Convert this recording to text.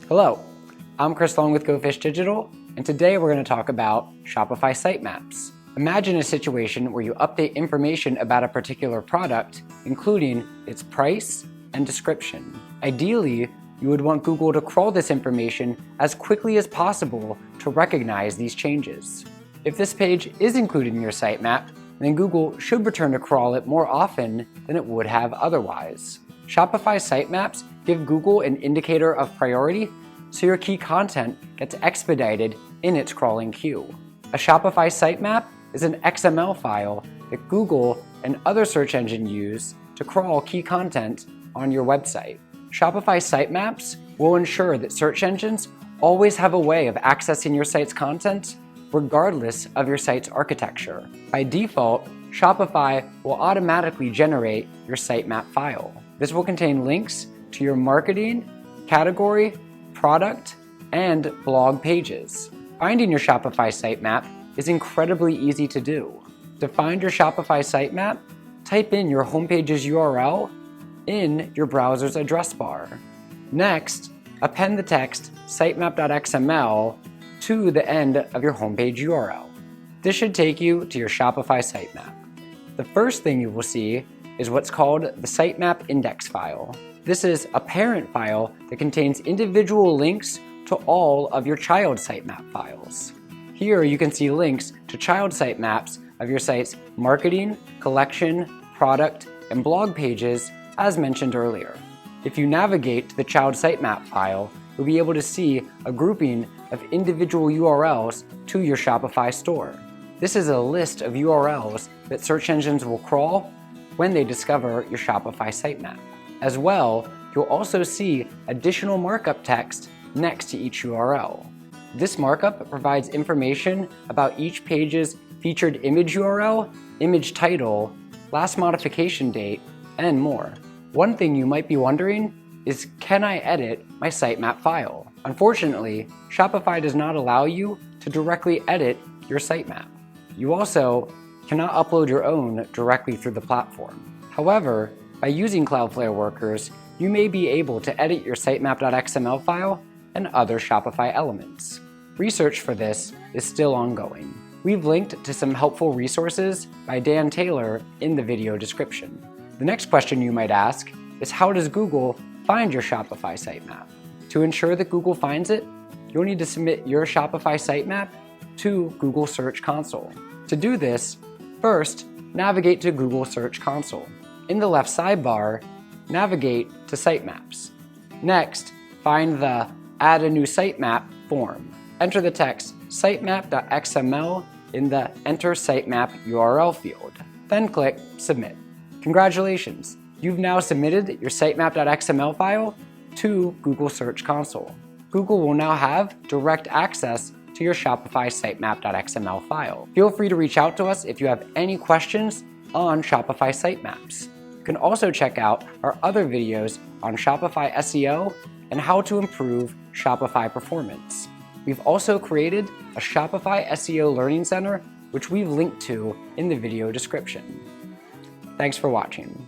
Hello, I'm Chris Long with Go Fish Digital, and today we're going to talk about Shopify Sitemaps. Imagine a situation where you update information about a particular product, including its price and description. Ideally, you would want Google to crawl this information as quickly as possible to recognize these changes. If this page is included in your sitemap, then Google should return to crawl it more often than it would have otherwise. Shopify Sitemaps give Google an indicator of priority, so your key content gets expedited in its crawling queue. A Shopify sitemap is an XML file that Google and other search engines use to crawl key content on your website. Shopify Sitemaps will ensure that search engines always have a way of accessing your site's content regardless of your site's architecture. By default, Shopify will automatically generate your sitemap file. This will contain links to your marketing, category, product, and blog pages. Finding your Shopify sitemap is incredibly easy to do. To find your Shopify sitemap, type in your homepage's URL in your browser's address bar. Next, append the text sitemap.xml to the end of your homepage URL. This should take you to your Shopify sitemap. The first thing you will see is what's called the sitemap index file. This is a parent file that contains individual links to all of your child sitemap files. Here you can see links to child sitemaps of your site's marketing, collection, product, and blog pages as mentioned earlier. If you navigate to the child sitemap file, you'll be able to see a grouping of individual URLs to your Shopify store. This is a list of URLs that search engines will crawl when they discover your Shopify sitemap. As well, you'll also see additional markup text next to each URL. This markup provides information about each page's featured image URL, image title, last modification date, and more. One thing you might be wondering is, can I edit my sitemap file? Unfortunately, Shopify does not allow you to directly edit your sitemap. You also cannot upload your own directly through the platform. However, by using Cloudflare workers, you may be able to edit your sitemap.xml file and other Shopify elements. Research for this is still ongoing. We've linked to some helpful resources by Dan Taylor in the video description. The next question you might ask is, how does Google find your Shopify sitemap? To ensure that Google finds it, you'll need to submit your Shopify sitemap to Google Search Console. To do this, first, navigate to Google Search Console. In the left sidebar, navigate to Sitemaps. Next, find the Add a New Sitemap form. Enter the text sitemap.xml in the Enter Sitemap URL field. Then click Submit. Congratulations! You've now submitted your sitemap.xml file to Google Search Console. Google will now have direct access to your Shopify sitemap.xml file. Feel free to reach out to us if you have any questions on Shopify sitemaps. You can also check out our other videos on Shopify SEO and how to improve Shopify performance. We've also created a Shopify SEO Learning Center, which we've linked to in the video description. Thanks for watching.